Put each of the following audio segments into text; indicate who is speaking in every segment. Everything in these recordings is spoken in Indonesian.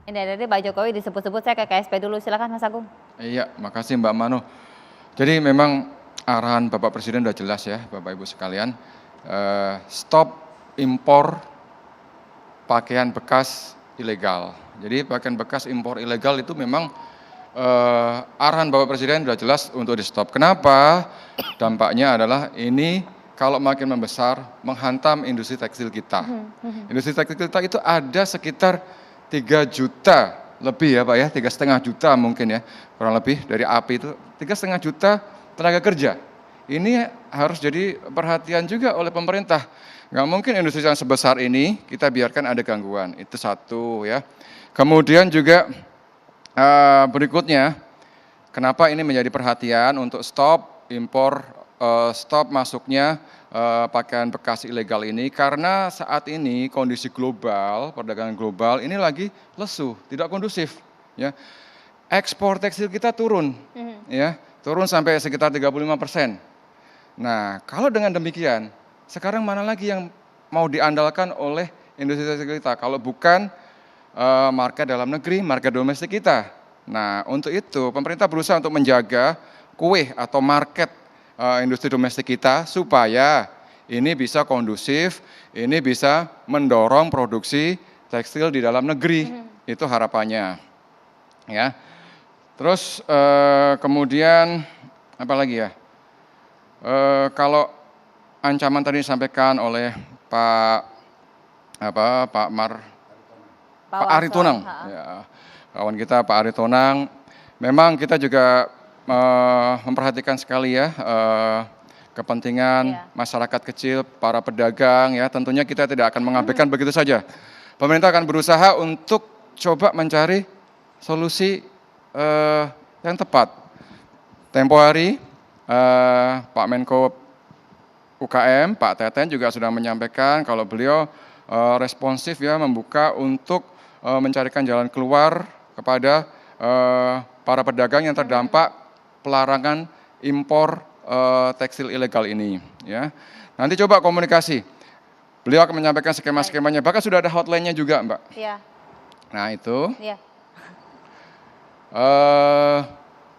Speaker 1: Ini dari Pak Jokowi disebut-sebut, saya ke KSP dulu, silakan Mas Agung.
Speaker 2: Iya, makasih Mbak Mano. Jadi memang arahan Bapak Presiden sudah jelas ya, Bapak Ibu sekalian. Stop impor pakaian bekas ilegal. Jadi pakaian bekas impor ilegal itu memang arahan Bapak Presiden sudah jelas untuk di stop. Kenapa? Dampaknya adalah ini kalau makin membesar menghantam industri tekstil kita. Industri tekstil kita itu ada sekitar 3 juta lebih ya Pak ya, 3,5 juta mungkin ya, kurang lebih dari API itu 3,5 juta tenaga kerja. Ini harus jadi perhatian juga oleh pemerintah. Nggak mungkin industri yang sebesar ini kita biarkan ada gangguan, itu satu ya. Kemudian juga berikutnya, kenapa ini menjadi perhatian untuk stop impor, stop masuknya pakaian bekas ilegal ini, karena saat ini kondisi global, perdagangan global ini lagi lesu, tidak kondusif. Ya. Ekspor tekstil kita turun, ya, turun sampai sekitar 35%. Nah, kalau dengan demikian, sekarang mana lagi yang mau diandalkan oleh industri tekstil kita, kalau bukan market dalam negeri, market domestik kita. Nah, untuk itu pemerintah berusaha untuk menjaga kue atau market industri domestik kita supaya ini bisa kondusif, ini bisa mendorong produksi tekstil di dalam negeri. Itu harapannya. Ya. Terus kemudian apa lagi ya? Kalau ancaman tadi disampaikan oleh Pak Aritonang, ya, kawan kita Pak Aritonang, memang kita juga memperhatikan sekali ya kepentingan masyarakat kecil, para pedagang ya, tentunya kita tidak akan mengabaikan begitu saja. Pemerintah akan berusaha untuk coba mencari solusi yang tepat. Tempo hari Pak Menko UKM, Pak Teten juga sudah menyampaikan kalau beliau responsif ya, membuka untuk mencarikan jalan keluar kepada para pedagang yang terdampak pelarangan impor tekstil ilegal ini. Ya. Nanti coba komunikasi. Beliau akan menyampaikan skema-skemanya. Bahkan sudah ada hotline-nya juga, Mbak.
Speaker 1: Iya.
Speaker 2: Nah itu.
Speaker 1: Iya.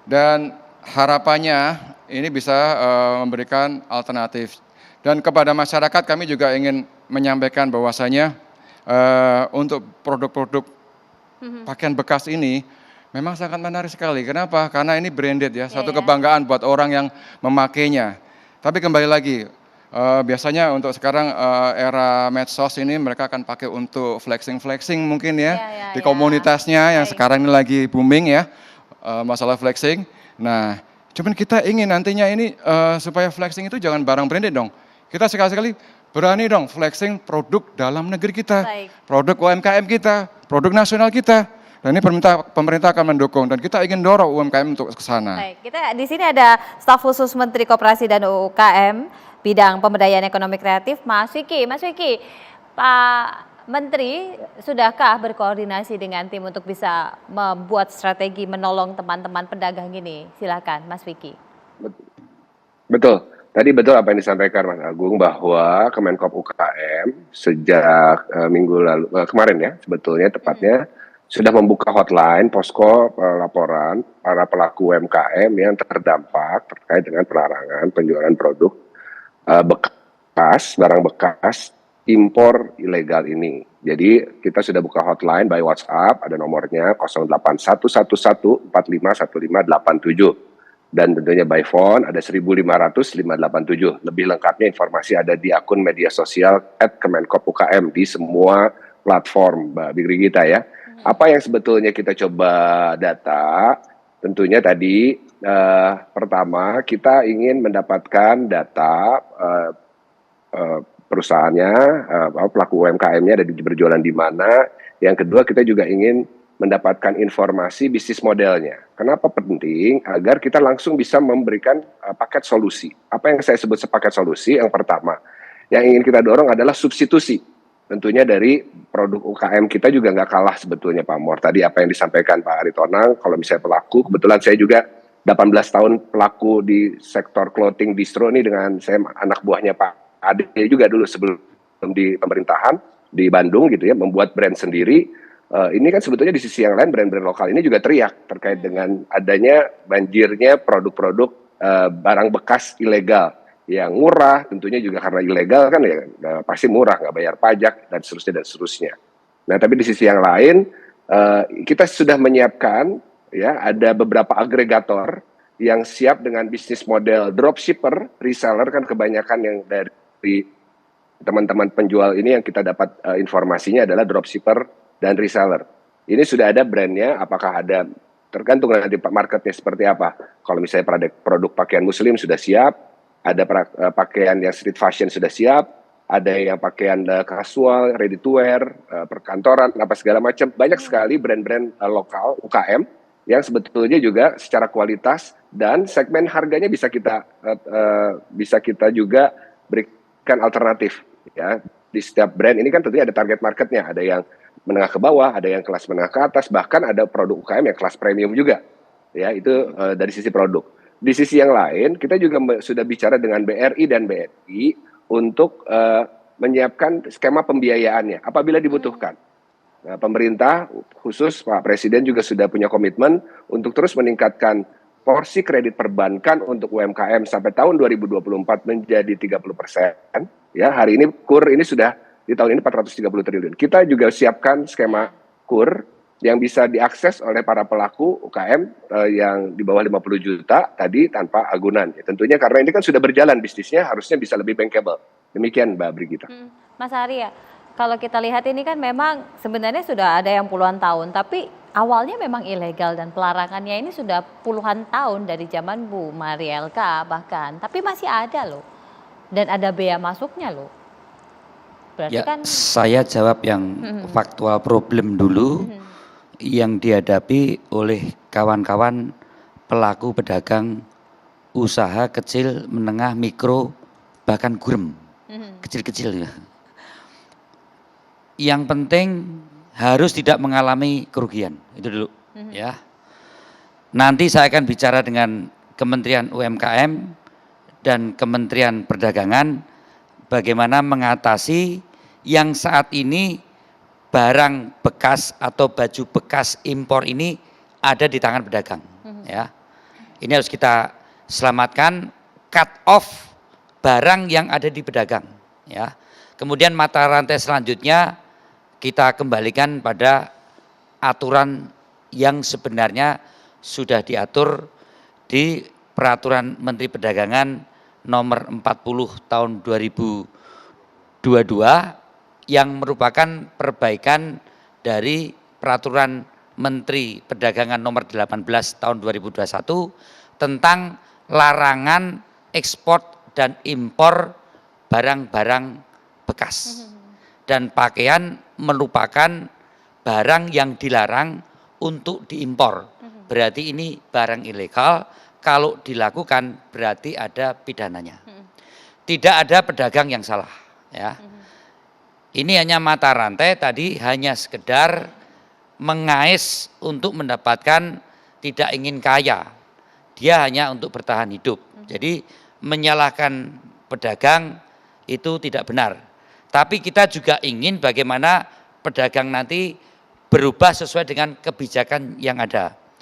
Speaker 2: Dan harapannya ini bisa memberikan alternatif. Dan kepada masyarakat kami juga ingin menyampaikan bahwasanya untuk produk-produk pakaian bekas ini memang sangat menarik sekali. Kenapa? Karena ini branded ya, satu kebanggaan buat orang yang memakainya. Tapi kembali lagi, biasanya untuk sekarang era medsos ini mereka akan pakai untuk flexing mungkin ya, di komunitasnya yang sekarang ini lagi booming ya, masalah flexing. Nah, cuman kita ingin nantinya ini supaya flexing itu jangan barang branded dong. Kita sekali-sekali berani dong flexing produk dalam negeri kita, produk UMKM kita, produk nasional kita. Dan ini pemerintah akan mendukung dan kita ingin dorong UMKM untuk ke sana.
Speaker 1: Baik, kita di sini ada staf khusus Menteri Koperasi dan UKM bidang pemberdayaan ekonomi kreatif, Mas Vicky. Mas Vicky, Pak Menteri sudahkah berkoordinasi dengan tim untuk bisa membuat strategi menolong teman-teman pedagang ini? Silakan, Mas Vicky.
Speaker 3: Betul. Tadi betul apa yang disampaikan Mas Agung bahwa Kemenkop UKM sejak minggu lalu kemarin ya sebetulnya tepatnya sudah membuka hotline posko laporan para pelaku UMKM yang terdampak terkait dengan pelarangan penjualan produk bekas, barang bekas impor ilegal ini. Jadi kita sudah buka hotline by WhatsApp, ada nomornya 08111451587. Dan tentunya by phone ada 1.500-587. Lebih lengkapnya informasi ada di akun media sosial @Kemenkop UKM di semua platform Mbak Bigri kita ya. Apa yang sebetulnya kita coba data, tentunya tadi pertama kita ingin mendapatkan data perusahaannya, pelaku UMKM-nya ada berjualan di mana. Yang kedua kita juga ingin mendapatkan informasi bisnis modelnya. Kenapa penting? Agar kita langsung bisa memberikan paket solusi. Apa yang saya sebut sepaket solusi? Yang pertama, yang ingin kita dorong adalah substitusi. Tentunya dari produk UKM kita juga nggak kalah sebetulnya Pak Mor. Tadi apa yang disampaikan Pak Aritonang, kalau misalnya pelaku, kebetulan saya juga 18 tahun pelaku di sektor clothing distro ini dengan saya anak buahnya Pak Ade juga dulu sebelum di pemerintahan di Bandung gitu ya, membuat brand sendiri. ini kan sebetulnya di sisi yang lain brand-brand lokal ini juga teriak terkait dengan adanya banjirnya produk-produk barang bekas ilegal yang murah, tentunya juga karena ilegal kan ya pasti murah, nggak bayar pajak dan seterusnya dan seterusnya. Nah, tapi di sisi yang lain kita sudah menyiapkan ya ada beberapa agregator yang siap dengan bisnis model dropshipper, reseller kan kebanyakan yang dari teman-teman penjual ini yang kita dapat informasinya adalah dropshipper dan reseller. Ini sudah ada brandnya, apakah ada tergantung nanti marketnya seperti apa. Kalau misalnya produk pakaian muslim sudah siap, ada pakaian yang street fashion sudah siap, ada yang pakaian casual, ready to wear, perkantoran, apa segala macam. Banyak sekali brand-brand lokal UKM yang sebetulnya juga secara kualitas dan segmen harganya bisa kita juga berikan alternatif ya. Di setiap brand ini kan tentunya ada target marketnya, ada yang menengah ke bawah, ada yang kelas menengah ke atas, bahkan ada produk UKM yang kelas premium juga ya. Itu dari sisi produk. Di sisi yang lain kita juga sudah bicara dengan BRI dan BNI untuk menyiapkan skema pembiayaannya apabila dibutuhkan. Nah, pemerintah khusus Pak Presiden juga sudah punya komitmen untuk terus meningkatkan porsi kredit perbankan untuk UMKM sampai tahun 2024 menjadi 30%. Ya, hari ini KUR ini sudah di tahun ini 430 triliun. Kita juga siapkan skema KUR yang bisa diakses oleh para pelaku UKM yang di bawah 50 juta tadi tanpa agunan. Ya, tentunya karena ini kan sudah berjalan bisnisnya, harusnya bisa lebih bankable. Demikian Mbak Brigita.
Speaker 1: Mas Arya, kalau kita lihat ini kan memang sebenarnya sudah ada yang puluhan tahun, tapi awalnya memang ilegal dan pelarangannya ini sudah puluhan tahun dari zaman Bu Marielka bahkan, tapi masih ada loh, dan ada bea masuknya loh. Berarti
Speaker 4: Ya,
Speaker 1: kan
Speaker 4: saya jawab yang faktual problem dulu yang dihadapi oleh kawan-kawan pelaku pedagang usaha kecil, menengah, mikro, bahkan gurem, kecil-kecil ya. Yang penting harus tidak mengalami kerugian, itu dulu ya. Nanti saya akan bicara dengan Kementerian UMKM dan Kementerian Perdagangan bagaimana mengatasi yang saat ini barang bekas atau baju bekas impor ini ada di tangan pedagang ya. Ini harus kita selamatkan, cut off barang yang ada di pedagang ya. Kemudian mata rantai selanjutnya kita kembalikan pada aturan yang sebenarnya sudah diatur di Peraturan Menteri Perdagangan nomor 40 tahun 2022 yang merupakan perbaikan dari Peraturan Menteri Perdagangan nomor 18 tahun 2021 tentang larangan ekspor dan impor barang-barang bekas. Dan pakaian merupakan barang yang dilarang untuk diimpor. Berarti ini barang ilegal, kalau dilakukan berarti ada pidananya. Tidak ada pedagang yang salah ya. Ini hanya mata rantai tadi, hanya sekedar mengais untuk mendapatkan, tidak ingin kaya. Dia hanya untuk bertahan hidup. Jadi menyalahkan pedagang itu tidak benar. Tapi kita juga ingin bagaimana pedagang nanti berubah sesuai dengan kebijakan yang ada.